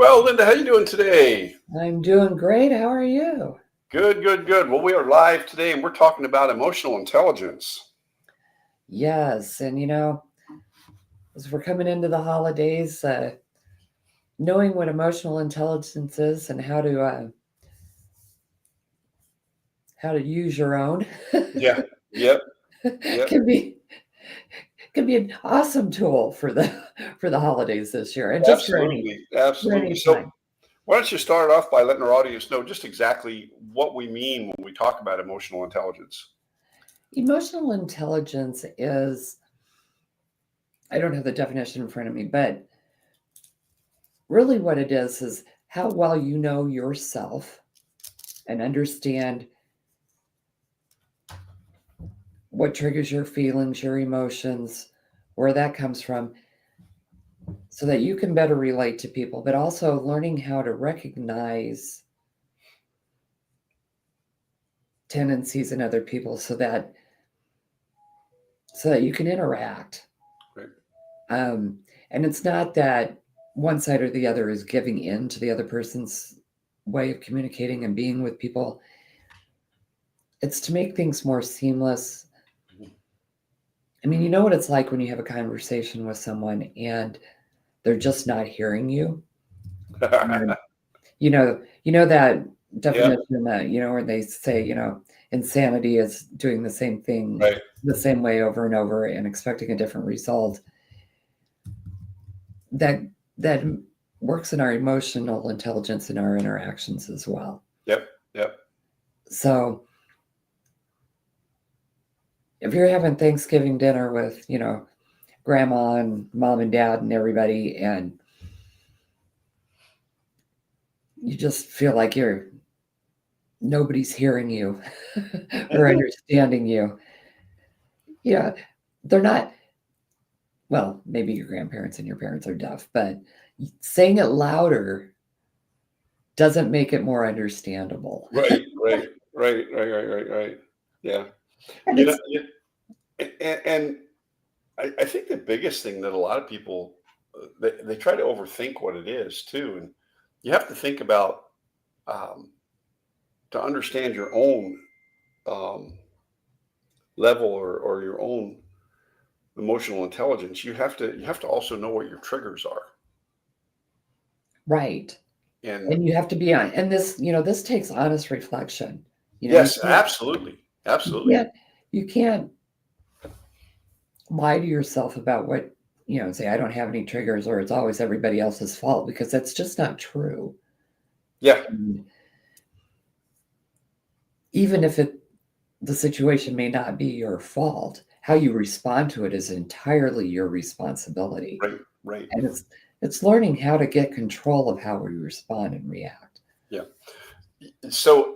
Well, Linda, how you doing today? I'm doing great. How are you? Good, good, good. Well, we are live today and we're talking about emotional intelligence. Yes, and as we're coming into the holidays, knowing what emotional intelligence is and how to use your own Yeah. Yep. Yep. can be can be an awesome tool for the holidays this year, and just Absolutely. for Absolutely. any So, time. why don't you start off by letting our audience know just exactly what we mean when we talk about emotional intelligence? Emotional intelligence is, I don't have the definition in front of me, but really what it is how well you know yourself and understand what triggers your feelings, your emotions, where that comes from, so that you can better relate to people, but also learning how to recognize tendencies in other people so that you can interact. Right. Um, and it's not that one side or the other is giving in to the other person's way of communicating and being with people. It's to make things more seamless. I mean, you know what it's like when you have a conversation with someone and they're just not hearing you. And you know that Yeah. definition that, where they say, insanity is doing the same thing Right. the same way over and over and expecting a different result. That works in our emotional intelligence in our interactions as well. Yep. Yep. So if you're having Thanksgiving dinner with, grandma and mom and dad and everybody, and you just feel like nobody's hearing you or Mhm. understanding you. Yeah, they're not. Well, maybe your grandparents and your parents are deaf, but saying it louder doesn't make it more understandable. Right. Right. Right. Right. Right. Right. Right. Yeah. And You know, it's and I think the biggest thing that a lot of people they try to overthink what it is too, and you have to think about um, to understand your own um, level or your own emotional intelligence. You have to also know what your triggers are, right. and And you have to be on, and this takes honest reflection. You know, you yes, can't, absolutely, you absolutely, can't, you can't lie to yourself about what, say, I don't have any triggers or it's always everybody else's fault, because that's just not true. yeah, And even if the situation may not be your fault, how you respond to it is entirely your responsibility. right, right, And it's learning how to get control of how we respond and react. yeah. So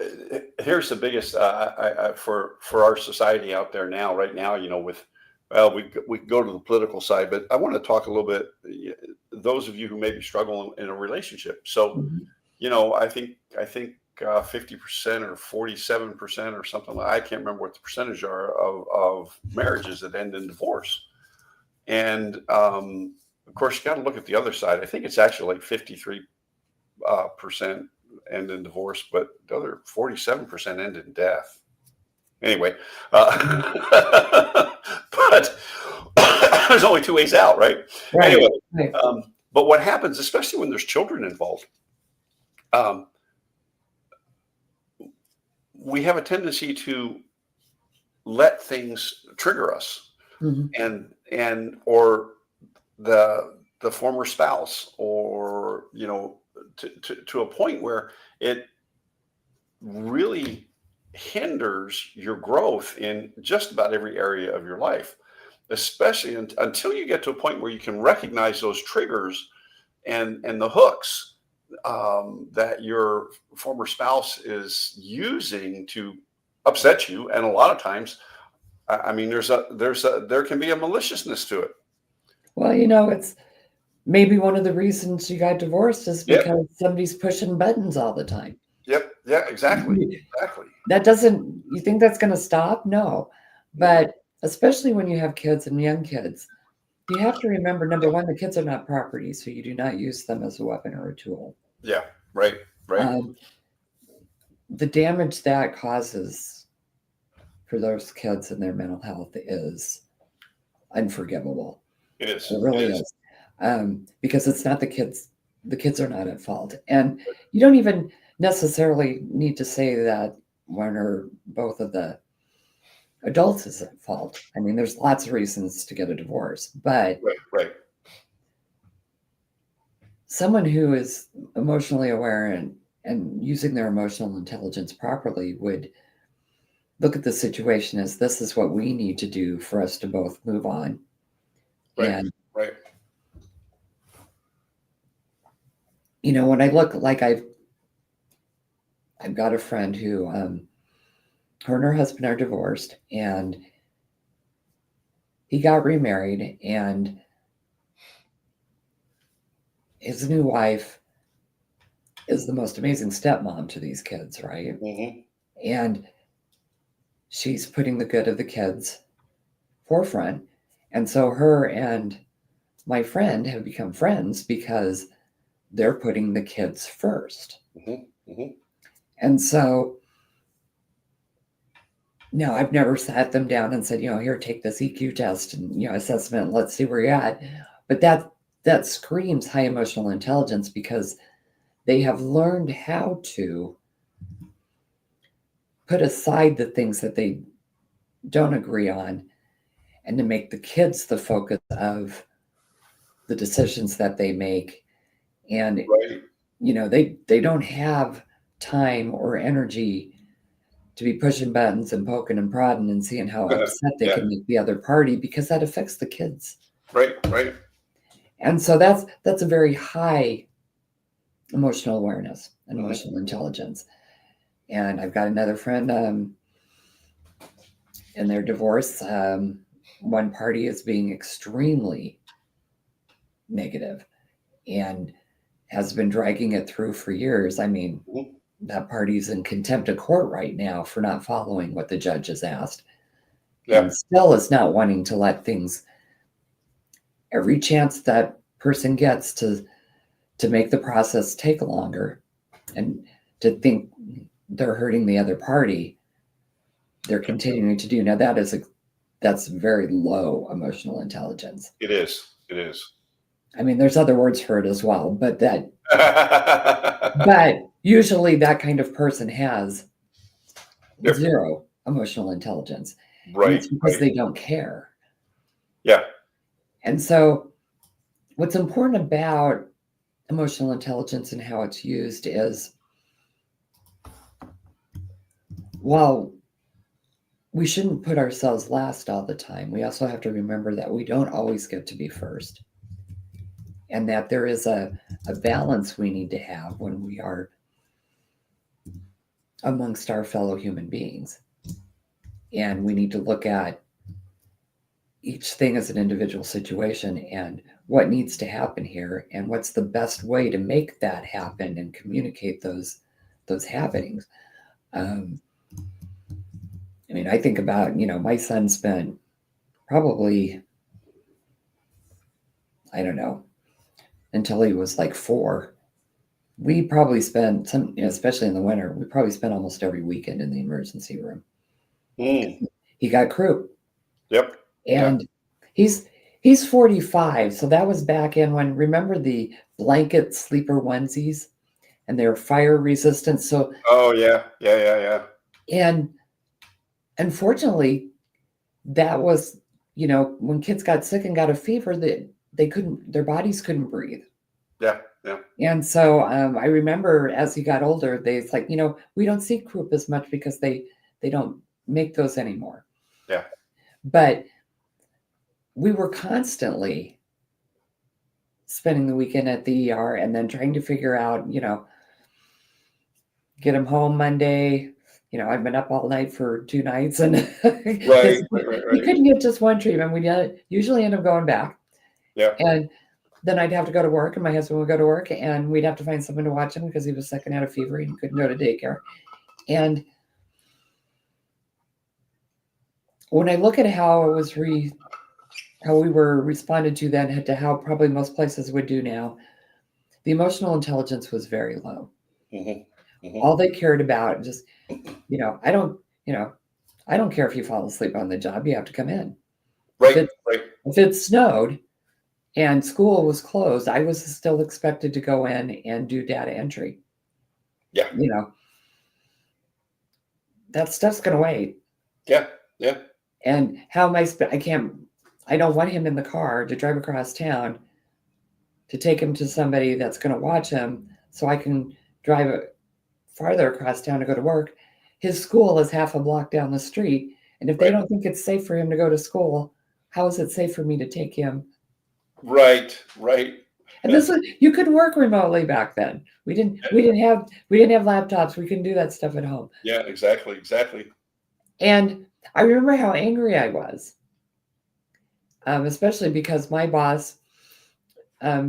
here's the biggest for our society out there now, right now, with well, we could go to the political side, but I want to talk a little bit. Those of you who may be struggling in a relationship, so Mhm. I think 50% or 47% or something. I can't remember what the percentage are of marriages that end in divorce. And of course, you got to look at the other side. I think it's actually like 53 percent end in divorce, but the other 47% end in death. Anyway, but there's only two ways out, right? Anyway, Right, right. but what happens, especially when there's children involved, um, we have a tendency to let things trigger us, Mhm. or the former spouse, or to a point where it really hinders your growth in just about every area of your life, especially until you get to a point where you can recognize those triggers and the hooks that your former spouse is using to upset you. And a lot of times, I mean, there can be a maliciousness to it. Well, it's maybe one of the reasons you got divorced is Yep. because somebody's pushing buttons all the time. Yep. Yeah. Exactly. You- Exactly. you think that's going to stop? No. Mm-mm. But especially when you have kids and young kids, you have to remember, number one, the kids are not property, so you do not use them as a weapon or a tool. Yeah. Right. Right. The damage that causes for those kids and their mental health is unforgivable. It is. It really It is. is. Because it's not the kids. The kids are not at fault. And you don't even necessarily need to say that one or both of the adults is at fault. I mean, there's lots of reasons to get a divorce, but Right. Right. someone who is emotionally aware and using their emotional intelligence properly would look at the situation as this is what we need to do for us to both move on. Right. And, Right. when I look, like I've got a friend who, her and her husband are divorced, and he got remarried, and his new wife is the most amazing stepmom to these kids, right? Mm-hmm. And she's putting the good of the kids forefront. And so her and my friend have become friends because they're putting the kids first. Mm-hmm. Mm-hmm. And so, no, I've never sat them down and said, here, take this EQ test and, assessment, let's see where you're at. But that screams high emotional intelligence, because they have learned how to put aside the things that they don't agree on and to make the kids the focus of the decisions that they make. And, Right. they don't have time or energy to be pushing buttons and poking and prodding and seeing how upset they Yeah. can make the other party, because that affects the kids. Right. Right. And so that's a very high emotional awareness and Mhm. emotional intelligence. And I've got another friend, in their divorce, one party is being extremely negative and has been dragging it through for years. I mean, Mhm. that party's in contempt of court right now for not following what the judge has asked, Yeah. and still is not wanting to let things, every chance that person gets to make the process take longer and to think they're hurting the other party, they're continuing to do. Now that's very low emotional intelligence. It is. It is. I mean, there's other words for it as well, but usually that kind of person has Yep. zero emotional intelligence. And Right. it's because Right. they don't care. Yeah. And so what's important about emotional intelligence and how it's used is, while we shouldn't put ourselves last all the time, we also have to remember that we don't always get to be first. And that there is a balance we need to have when we are amongst our fellow human beings. And we need to look at each thing as an individual situation and what needs to happen here and what's the best way to make that happen and communicate those happenings. I mean, I think about, my son spent probably, I don't know, until he was like 4. We probably spent some, especially in the winter, we probably spent almost every weekend in the emergency room. Mm. He got croup. Yep. And he's 45. So that was back in when, remember the blanket sleeper onesies, and they were fire resistant. So, Oh yeah. Yeah. Yeah. Yeah. and unfortunately, that was, when kids got sick and got a fever, that they couldn't, their bodies couldn't breathe. Yeah. Yeah. And so I remember as he got older, it's like, we don't see croup as much because they don't make those anymore. Yeah. But we were constantly spending the weekend at the ER and then trying to figure out, get him home Monday. I've been up all night for 2 nights, and Right. we couldn't get just one treatment. We usually end up going back. Yeah. And then I'd have to go to work, and my husband would go to work, and we'd have to find someone to watch him because he was sick and had a fever and he couldn't go to daycare. And when I look at how it was how we were responded to then to how probably most places would do now. The emotional intelligence was very low. All they cared about just, I don't, I don't care if you fall asleep on the job, you have to come in. Right. If it snowed and school was closed, I was still expected to go in and do data entry. Yeah. That stuff's going to wait. Yeah. Yeah. And how am I don't want him in the car to drive across town to take him to somebody that's going to watch him so I can drive farther across town to go to work. His school is half a block down the street. And if they don't think it's safe for him to go to school, how is it safe for me to take him? Right. And you could work remotely back then. We didn't have laptops. We couldn't do that stuff at home. Yeah, exactly. And I remember how angry I was, especially because my boss,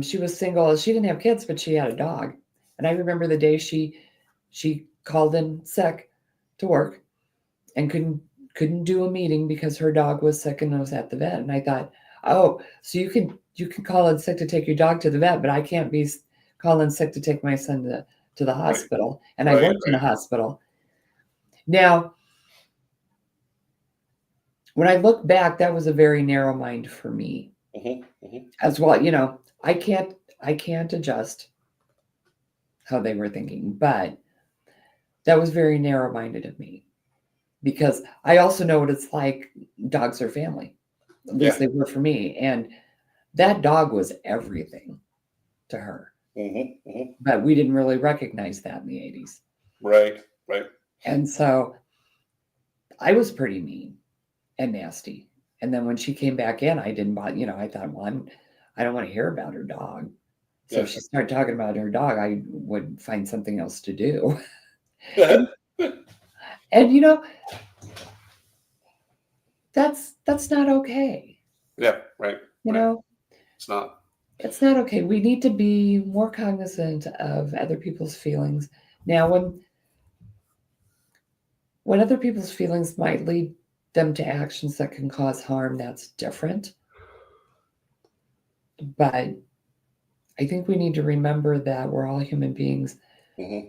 she was single. She didn't have kids, but she had a dog. And I remember the day she called in sick to work and couldn't do a meeting because her dog was sick and was at the vet. And I thought, oh, so you can call in sick to take your dog to the vet, but I can't be calling sick to take my son to the hospital. And I worked in a hospital. Now, when I look back, that was a very narrow mind for me as well. I can't adjust how they were thinking, but that was very narrow-minded of me because I also know what it's like. Dogs are family. At least they were for me. And that dog was everything to her. But we didn't really recognize that in the 80s. Right. And so I was pretty mean and nasty. And then when she came back in, I didn't, I thought, well, I don't want to hear about her dog. So if she started talking about her dog, I would find something else to do. and that's not okay. Yeah, right. It's not. It's not okay. We need to be more cognizant of other people's feelings. Now, when other people's feelings might lead them to actions that can cause harm, that's different. But I think we need to remember that we're all human beings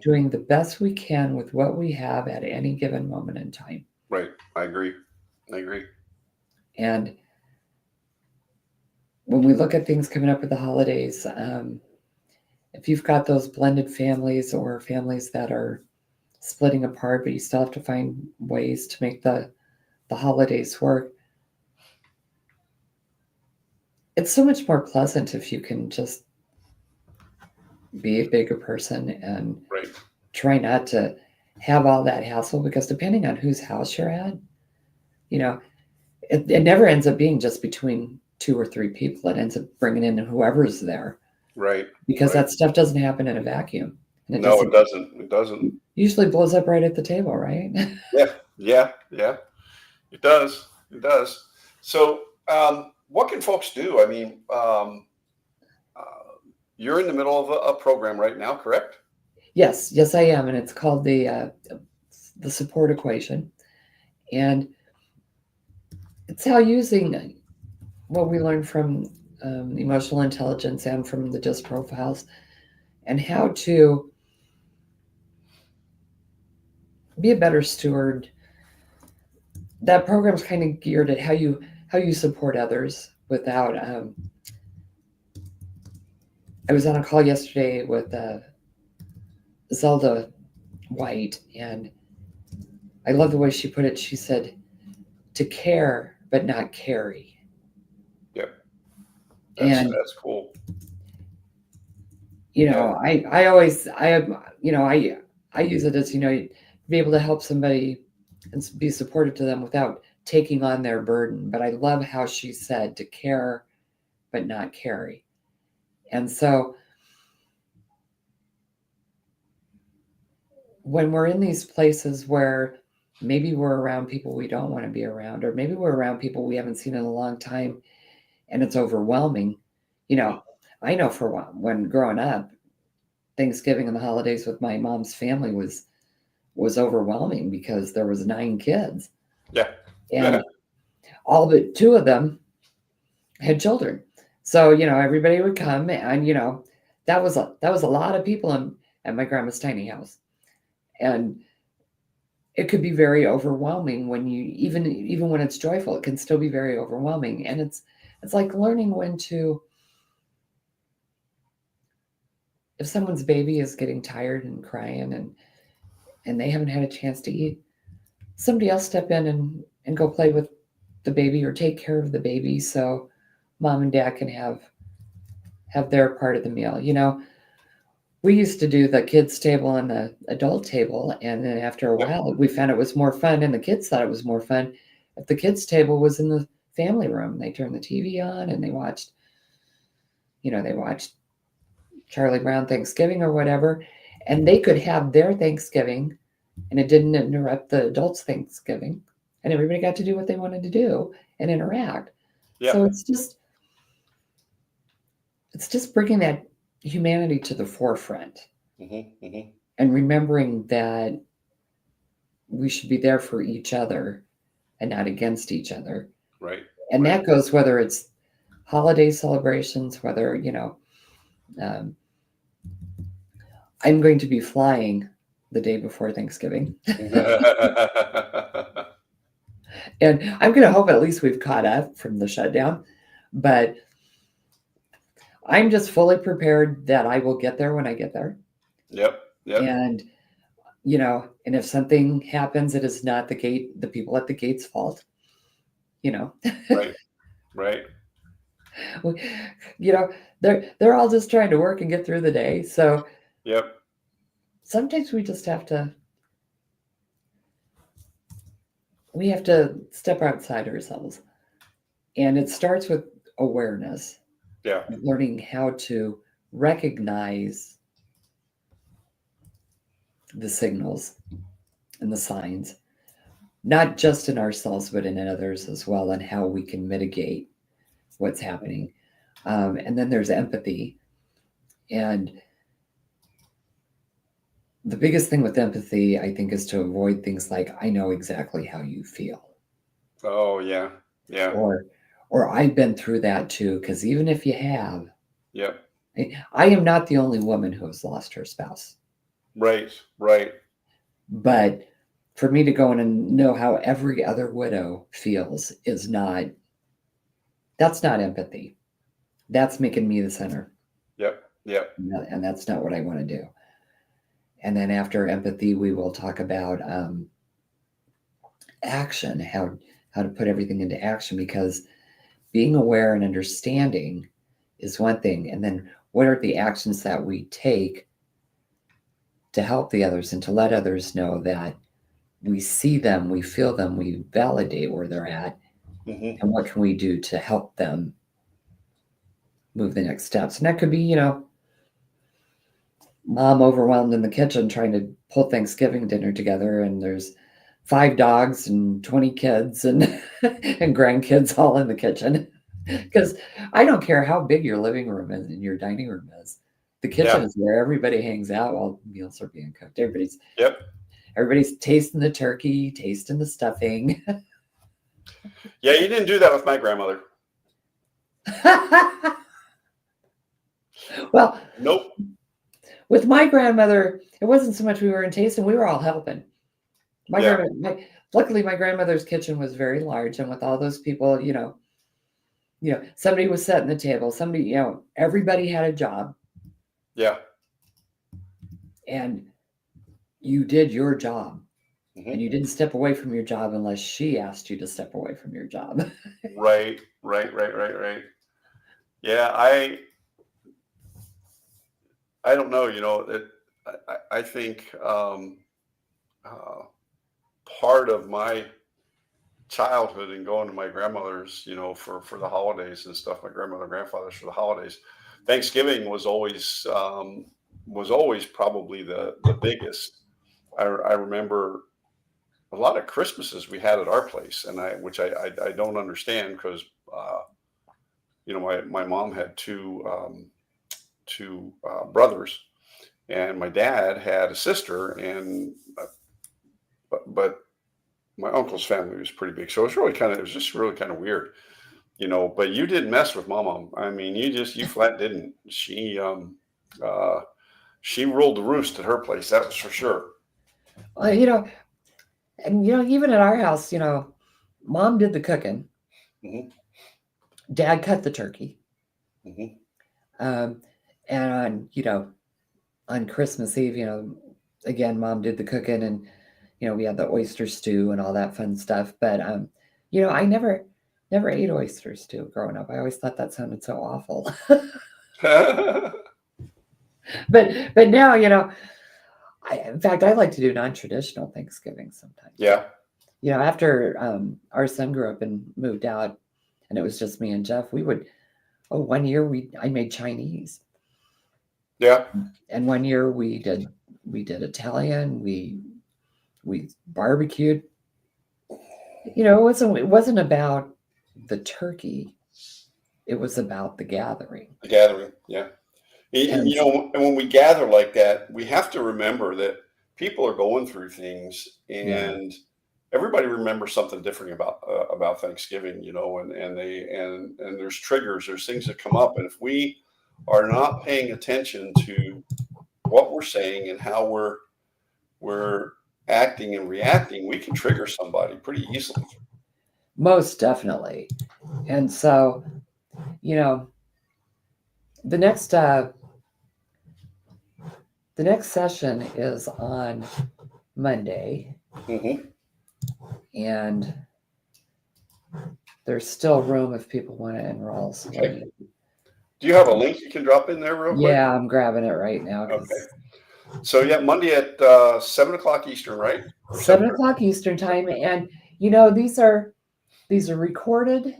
doing the best we can with what we have at any given moment in time. Right. I agree. And when we look at things coming up with the holidays, if you've got those blended families or families that are splitting apart, but you still have to find ways to make the holidays work, it's so much more pleasant if you can just be a bigger person and try not to have all that hassle, because depending on whose house you're at, it never ends up being just between 2 or 3 people. It ends up bringing in whoever's there. Right. Because that stuff doesn't happen in a vacuum. And it doesn't. It doesn't. Usually blows up right at the table, right? Yeah. It does. So, what can folks do? I mean, you're in the middle of a program right now, correct? Yes, I am, and it's called the support equation, and it's how using what we learned from emotional intelligence and from the DISC profiles, and how to be a better steward. That program's kind of geared at how you support others without. I was on a call yesterday with Zelda White, and I love the way she put it. She said, "To care but not carry." Yep, that's cool. I always I use it as be able to help somebody and be supportive to them without taking on their burden. But I love how she said to care but not carry. And so when we're in these places where maybe we're around people we don't want to be around, or maybe we're around people we haven't seen in a long time and it's overwhelming, I know for when growing up, Thanksgiving and the holidays with my mom's family was overwhelming because there was 9 kids. Yeah. And all but 2 of them had children. So, everybody would come and, that was a lot of people at my grandma's tiny house. And it could be very overwhelming when you even when it's joyful, it can still be very overwhelming. And it's like learning when to, if someone's baby is getting tired and crying and they haven't had a chance to eat, somebody else step in and go play with the baby or take care of the baby so mom and dad can have their part of the meal. We used to do the kids table and the adult table, and then after a Yep. while we found it was more fun, and the kids thought it was more fun if the kids table was in the family room. They turned the TV on and they watched Charlie Brown Thanksgiving or whatever, and they could have their Thanksgiving and it didn't interrupt the adults' Thanksgiving, and everybody got to do what they wanted to do and interact. Yeah. So it's just bringing that humanity to the forefront and remembering that we should be there for each other and not against each other. Right. And Right. that goes whether it's holiday celebrations, whether, um, I'm going to be flying the day before Thanksgiving. And I'm going to hope at least we've caught up from the shutdown. But I'm just fully prepared that I will get there when I get there. Yep. Yep. And, and if something happens, it is not the people at the gate's fault. Right. Right. They're all just trying to work and get through the day. So Yep. sometimes we have to step outside ourselves. And it starts with awareness, Yeah. learning how to recognize the signals and the signs, not just in ourselves, but in others as well, and how we can mitigate what's happening. And then there's empathy. And the biggest thing with empathy, I think, is to avoid things like, I know exactly how you feel. Oh, yeah. Yeah. Or I've been through that too, because even if you have, Yep. I am not the only woman who has lost her spouse. Right. Right. But for me to go in and know how every other widow feels that's not empathy. That's making me the center. Yep. Yep. And that's not what I want to do. And then after empathy, we will talk about action, how to put everything into action, because being aware and understanding is one thing. And then what are the actions that we take to help the others and to let others know that we see them, we feel them, we validate where they're at, and what can we do to help them move the next steps. And that could be, mom overwhelmed in the kitchen trying to pull Thanksgiving dinner together, and there's 5 dogs and 20 kids and and grandkids all in the kitchen. Because I don't care how big your living room is and your dining room is. The kitchen is where everybody hangs out while meals are being cooked. Everybody's tasting the turkey, tasting the stuffing. Yeah, you didn't do that with my grandmother. Well, Nope. with my grandmother, it wasn't so much we were in tasting, we were all helping. Luckily, my grandmother's kitchen was very large, and with all those people, somebody was setting the table. Somebody, everybody had a job. Yeah. And you did your job. And you didn't step away from your job unless she asked you to step away from your job. Right. Yeah, I don't know. I think part of my childhood and going to my grandmother's, for the holidays and stuff, my grandmother and grandfather's for the holidays. Thanksgiving was always probably the biggest. I remember a lot of Christmases we had at our place, and which I don't understand because my mom had two brothers, and my dad had a sister, and but my uncle's family was pretty big, so it was just really kind of weird. but you didn't mess with Mama. I mean, you flat didn't. Uh, she ruled the roost at her place. That was for sure. Well, and even at our house, mom did the cooking, Hmm. dad cut the turkey. Hmm. Um, and on Christmas Eve, again, mom did the cooking, and we had the oyster stew and all that fun stuff. But I never ate oyster stew growing up. I always thought that sounded so awful. But now, in fact, I like to do non-traditional Thanksgiving sometimes. Yeah. After our son grew up and moved out, and it was just me and Jeff, one year I made Chinese. Yeah. And one year we did Italian, we barbecued. It wasn't about the turkey, it was about the gathering. The gathering. Yeah. And And when we gather like that, we have to remember that people are going through things, yeah, and everybody remembers something different about Thanksgiving, and there's triggers, there's things that come up, and if we are not paying attention to what we're saying and how we're acting and reacting, we can trigger somebody pretty easily. most definitely. And so, the next session is on Monday, Hmm. and there's still room if people want to enroll. So Okay. Do you have a link you can drop in there real quick? yeah, I'm grabbing it right now. Okay. So yeah, Monday at 7 o'clock Eastern, right? Or 7 o'clock Eastern time, and these are recorded,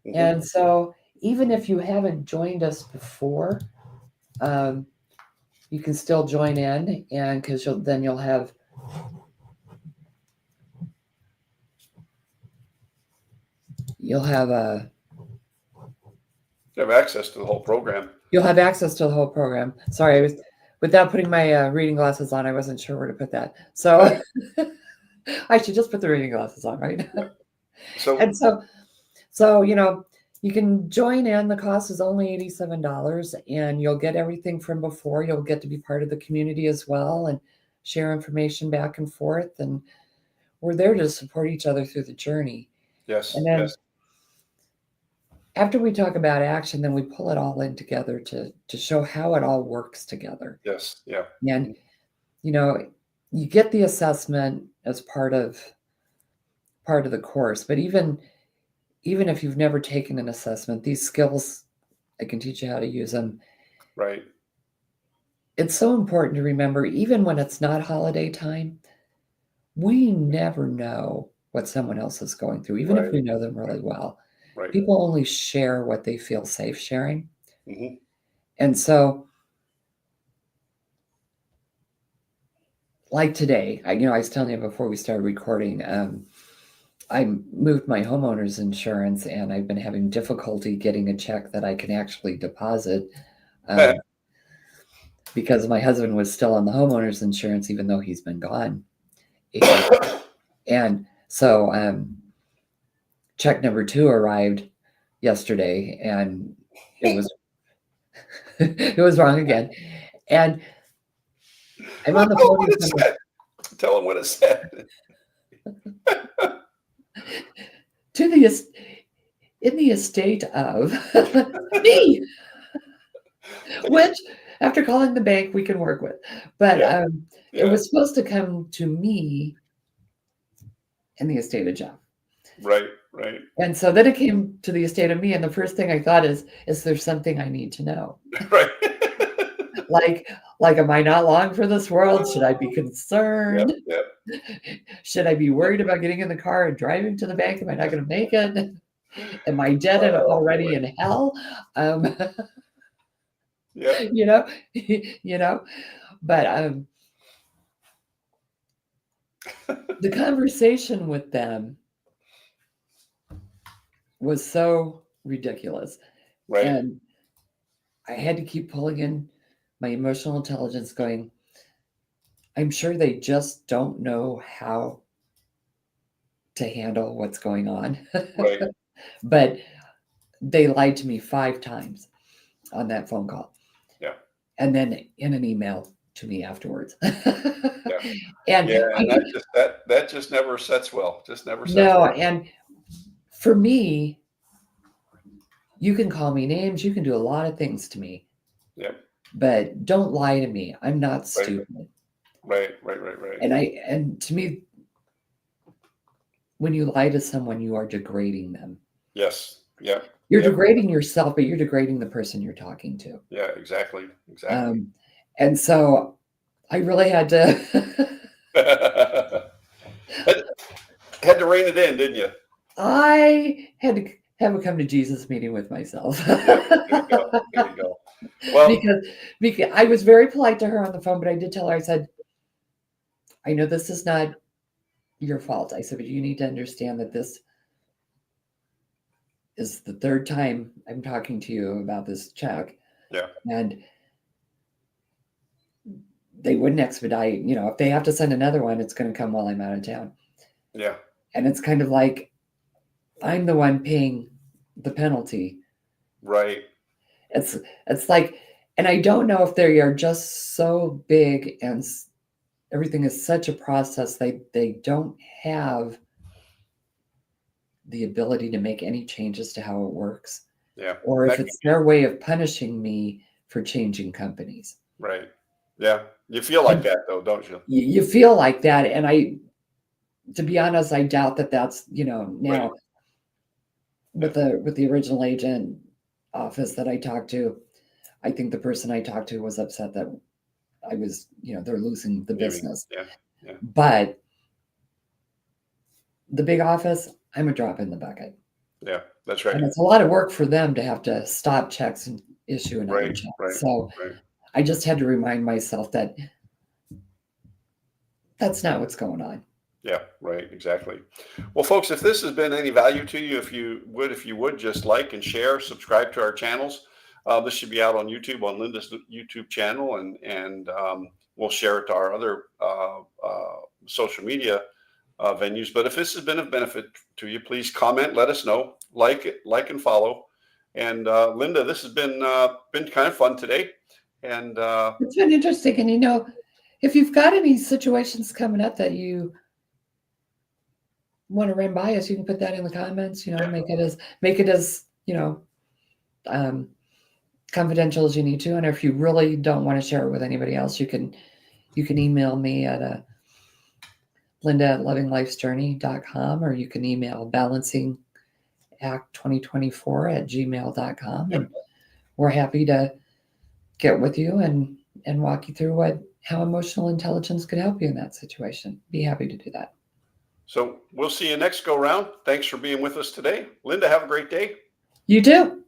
Mhm. and so even if you haven't joined us before, you can still join in, and because you'll have a You have access to the whole program. you'll have access to the whole program. Sorry, I was without putting my reading glasses on. I wasn't sure where to put that, so I should just put the reading glasses on, right? So And so you can join in. The cost is only $87, and you'll get everything from before. You'll get to be part of the community as well and share information back and forth. And we're there to support each other through the journey. yes, And then yes, after we talk about action, then we pull it all in together to show how it all works together. yes, yeah. And you get the assessment as part of the course, but even if you've never taken an assessment, these skills, I can teach you how to use them. Right. It's so important to remember, even when it's not holiday time, we never know what someone else is going through, even if Right. we know them really well. Right. People only share what they feel safe sharing. Hmm. And so, like today, I was telling you before we started recording, I moved my homeowner's insurance, and I've been having difficulty getting a check that I can actually deposit. Because my husband was still on the homeowner's insurance, even though he's been gone. And so check number 2 arrived yesterday, and it was it was wrong again. And I'm on the phone with someone. Tell him what it said. In the estate of me, which after calling the bank we can work with, but Yeah. it was supposed to come to me in the estate of Jeff. Right. Right. And so then it came to the estate of me, and the first thing I thought is there something I need to know? Right. Like, am I not long for this world? Should I be concerned? Yep. Should I be worried about getting in the car and driving to the bank? Am I not going to make it? Am I dead and already in hell? Yeah. But the conversation with them was so ridiculous. Right. And I had to keep pulling in my emotional intelligence going, I'm sure they just don't know how to handle what's going on. Right. But they lied to me 5 times on that phone call. Yeah. And then in an email to me afterwards. Yeah. And Yeah, I and can, that just never sets well. Just never sets no, well. and for me, you can call me names, you can do a lot of things to me, Yeah. but don't lie to me. I'm not Right. stupid. Right. And to me, when you lie to someone, you are degrading them. Yes. Yeah. You're Yeah. degrading yourself, but you're degrading the person you're talking to. Yeah. Exactly. And so I really had to, had, had to rein it in, didn't you? I had to have a come to Jesus meeting with myself. Yeah. There you go. There you go. Well, because I was very polite to her on the phone, but I did tell her, I said, I know this is not your fault. I said, but you need to understand that this is the 3rd time I'm talking to you about this check. yeah. And they wouldn't expedite, if they have to send another one, it's going to come while I'm out of town. Yeah. And it's kind of like I'm the one paying the penalty. Right. It's like, and I don't know if they are just so big and everything is such a process, they don't have the ability to make any changes to how it works, Yeah. or if That- it's their way of punishing me for changing companies. right. Yeah. You feel like that though, don't you? You feel like that, and to be honest, I doubt that that's now Right. with the original agent office that I talked to. I think the person I talked to was upset that I was, they're losing the business. Yeah. Yeah. But the big office, I'm a drop in the bucket. Yeah. That's right. And it's a lot of work for them to have to stop checks and issue another Right. check. Right. So Right. I just had to remind myself that that's not what's going on. Yeah, right, exactly. Well, folks, if this has been any value to you, if you would just like and share, subscribe to our channels. This should be out on YouTube, on Linda's YouTube channel, and we'll share it to our other social media venues. But if this has been of benefit to you, please comment, let us know, like and follow. And Linda, this has been kind of fun today, and It's been interesting. And if you've got any situations coming up that you want to run by us, you can put that in the comments, make it as confidential as you need to. And if you really don't want to share it with anybody else, you can email me at linda@lovinglifesjourney.com, or you can email balancingact2024@gmail.com, and we're happy to get with you and walk you through how emotional intelligence could help you in that situation. Be happy to do that. so we'll see you next go round. Thanks for being with us today. Linda, have a great day. You too.